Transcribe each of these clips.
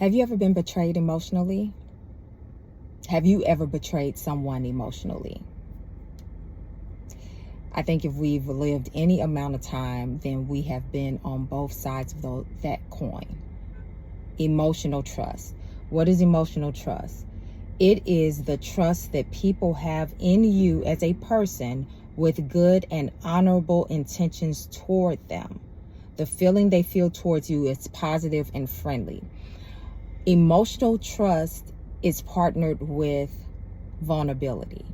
Have you ever been betrayed emotionally? Have you ever betrayed someone emotionally? I think if we've lived any amount of time, then we have been on both sides of that coin. Emotional trust. What is emotional trust? It is the trust that people have in you as a person with good and honorable intentions toward them. The feeling they feel towards you is positive and friendly. Emotional trust is partnered with vulnerability.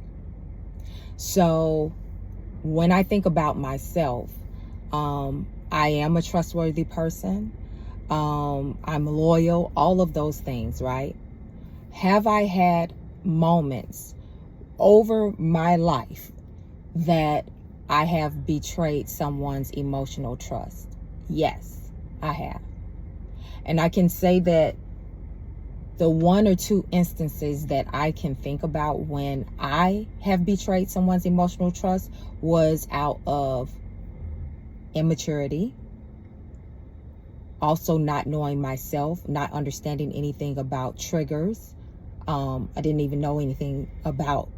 So when I think about myself, I am a trustworthy person. I'm loyal, all of those things, right? Have I had moments over my life that I have betrayed someone's emotional trust? Yes, I have. And I can say that the one or two instances that I can think about when I have betrayed someone's emotional trust was out of immaturity, also not knowing myself, not understanding anything about triggers. I didn't even know anything about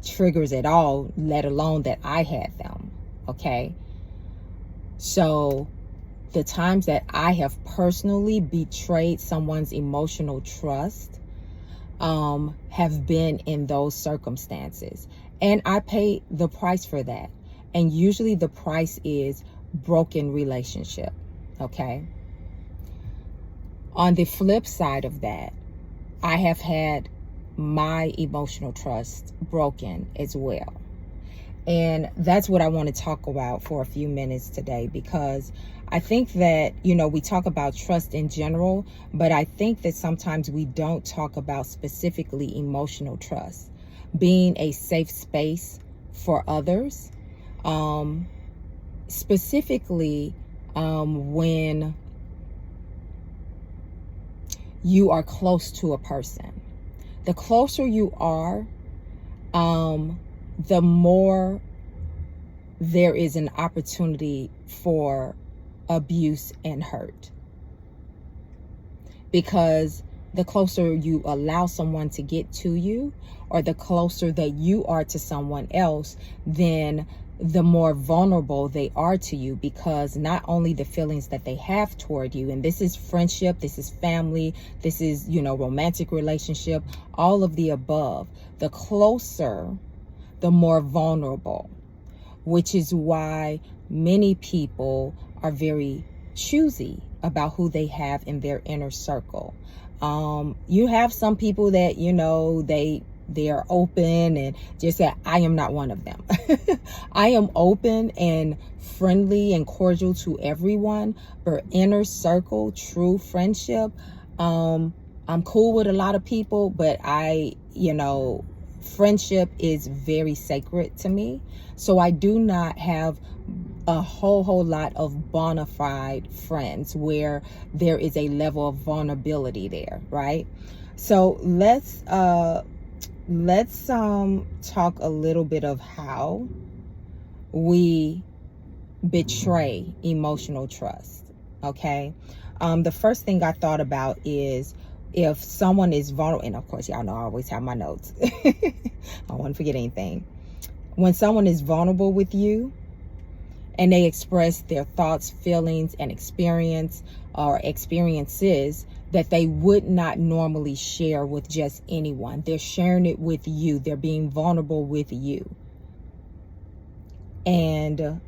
triggers at all, let alone that I had them. Okay. So the times that I have personally betrayed someone's emotional trust have been in those circumstances. And I pay the price for that. And usually the price is broken relationship. Okay. On the flip side of that, I have had my emotional trust broken as well. And that's what I want to talk about for a few minutes today, because I think that, we talk about trust in general, but I think that sometimes we don't talk about specifically emotional trust, being a safe space for others, specifically when you are close to a person. The closer you are, the more there is an opportunity for abuse and hurt. Because the closer you allow someone to get to you, or the closer that you are to someone else, then the more vulnerable they are to you, because not only the feelings that they have toward you, and this is friendship, this is family, this is, romantic relationship, all of the above, the closer, the more vulnerable, which is why many people are very choosy about who they have in their inner circle. You have some people that, they are open and just say, I am not one of them. I am open and friendly and cordial to everyone, but inner circle, true friendship, I'm cool with a lot of people, but friendship is very sacred to me. So I do not have a whole lot of bona fide friends where there is a level of vulnerability there, right? So let's talk a little bit of how we betray emotional trust. Okay. The first thing I thought about is, if someone is vulnerable, and of course, y'all know I always have my notes. I don't want to forget anything. When someone is vulnerable with you and they express their thoughts, feelings, and experiences that they would not normally share with just anyone. They're sharing it with you. They're being vulnerable with you. And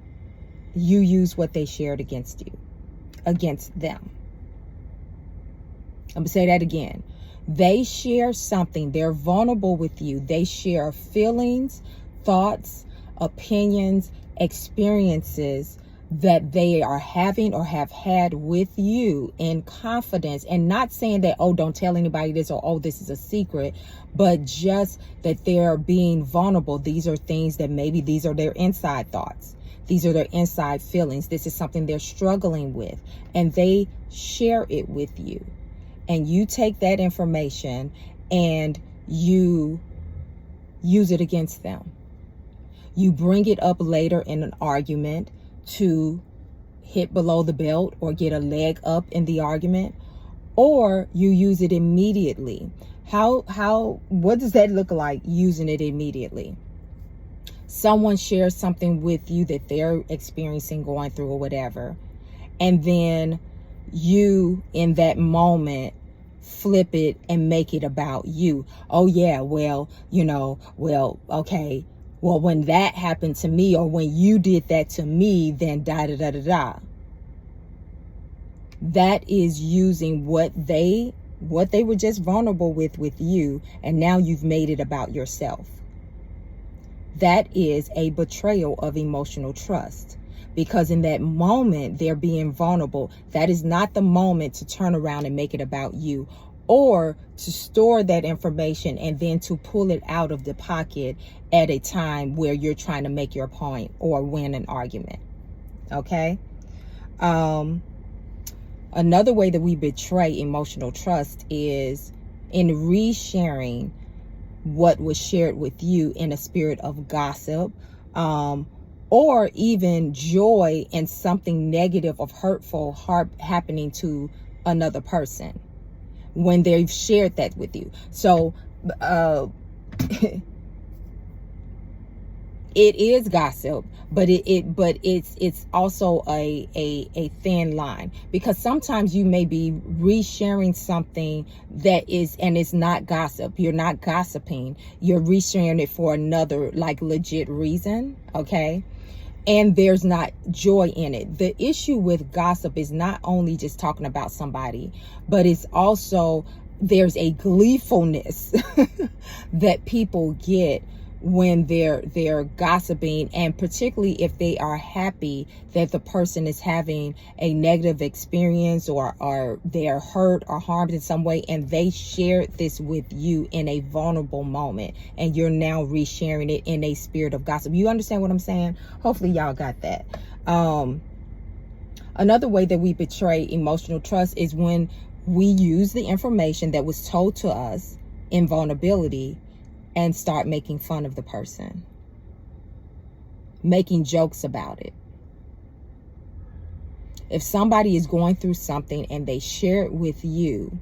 you use what they shared against them. I'm going to say that again. They share something. They're vulnerable with you. They share feelings, thoughts, opinions, experiences that they are having or have had with you in confidence, and not saying that, oh, don't tell anybody this, or, oh, this is a secret, but just that they're being vulnerable. These are things that maybe these are their inside thoughts. These are their inside feelings. This is something they're struggling with, and they share it with you. And you take that information and you use it against them. You bring it up later in an argument to hit below the belt or get a leg up in the argument, or you use it immediately. What does that look like, using it immediately? Someone shares something with you that they're experiencing, going through, or whatever, and then you, in that moment, flip it and make it about you. Oh yeah, well, okay, well, when that happened to me, or when you did that to me, then da da da da da. That is using what they were just vulnerable with you, and now you've made it about yourself. That is a betrayal of emotional trust, because in that moment they're being vulnerable. That is not the moment to turn around and make it about you, or to store that information and then to pull it out of the pocket at a time where you're trying to make your point or win an argument. Okay? Another way that we betray emotional trust is in resharing what was shared with you in a spirit of gossip, or even joy in something negative or hurtful happening to another person when they've shared that with you. So it is gossip, but it's also a thin line, because sometimes you may be resharing something that is, and it's not gossip. You're not gossiping. You're resharing it for another, like, legit reason. Okay. And there's not joy in it. The issue with gossip is not only just talking about somebody, but it's also, there's a gleefulness that people get when they're gossiping, and particularly if they are happy that the person is having a negative experience, or they're hurt or harmed in some way, and they shared this with you in a vulnerable moment, and you're now resharing it in a spirit of gossip. You understand what I'm saying? Hopefully y'all got that. Another way that we betray emotional trust is when we use the information that was told to us in vulnerability and start making fun of the person, making jokes about it. If somebody is going through something and they share it with you,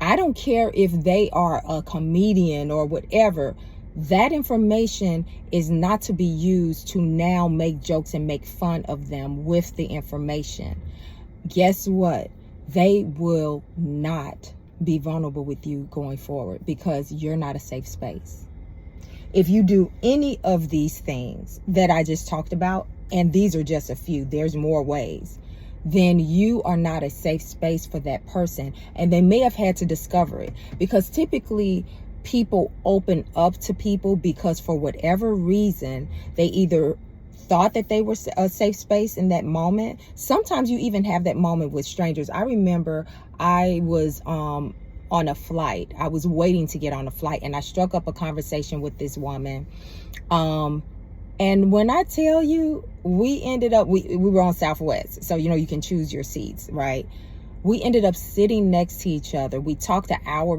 I don't care if they are a comedian or whatever, that information is not to be used to now make jokes and make fun of them with the information. Guess what? They will not be vulnerable with you going forward, because you're not a safe space. If you do any of these things that I just talked about, and these are just a few, there's more ways, then you are not a safe space for that person. And they may have had to discover it, because typically people open up to people because for whatever reason, they either thought that they were a safe space in that moment. Sometimes you even have that moment with strangers. I remember I was on a flight. I was waiting to get on a flight, and I struck up a conversation with this woman. And when I tell you, we ended up, we were on Southwest. So, you can choose your seats, right? We ended up sitting next to each other. We talked an hour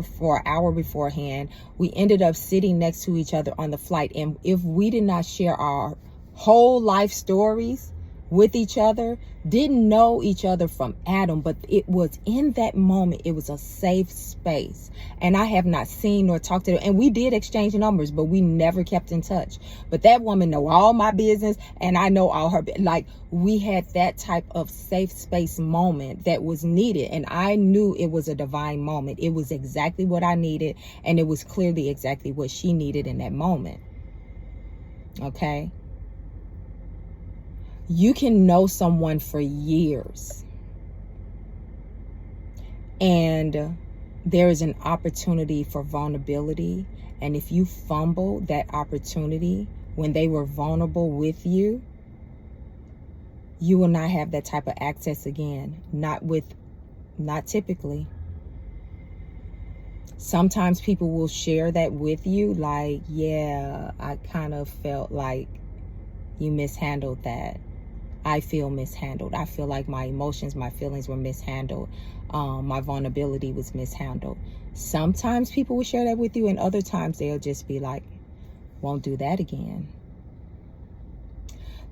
beforehand. We ended up sitting next to each other on the flight. And if we did not share our whole life stories with each other, didn't know each other from Adam, but it was in that moment, it was a safe space. And I have not seen nor talked to her, and we did exchange numbers, but we never kept in touch. But that woman know all my business, and I know all her. Like, we had that type of safe space moment that was needed, and I knew it was a divine moment. It was exactly what I needed, and it was clearly exactly what she needed in that moment. Okay? You can know someone for years, and there is an opportunity for vulnerability. And if you fumble that opportunity when they were vulnerable with you, you will not have that type of access again. Not typically. Sometimes people will share that with you, like, yeah, I kind of felt like you mishandled that. I feel mishandled. I feel like my emotions, my feelings were mishandled. My vulnerability was mishandled. Sometimes people will share that with you, and other times they'll just be like, won't do that again.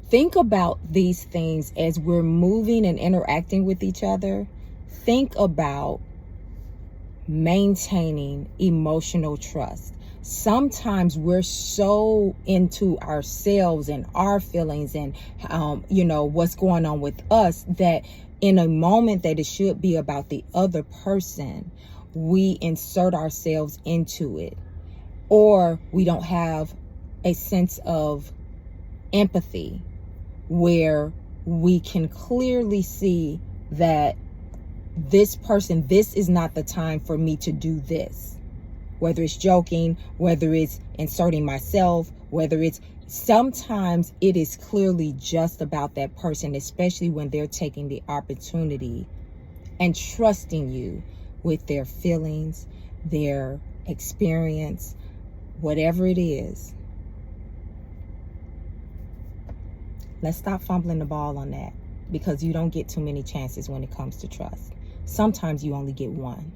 Think about these things as we're moving and interacting with each other. think about maintaining emotional trust. Sometimes we're so into ourselves and our feelings and, what's going on with us, that in a moment that it should be about the other person, we insert ourselves into it, or we don't have a sense of empathy where we can clearly see that this person, this is not the time for me to do this. Whether it's joking, whether it's inserting myself, whether it's, sometimes it is clearly just about that person, especially when they're taking the opportunity and trusting you with their feelings, their experience, whatever it is. Let's stop fumbling the ball on that, because you don't get too many chances when it comes to trust. Sometimes you only get one.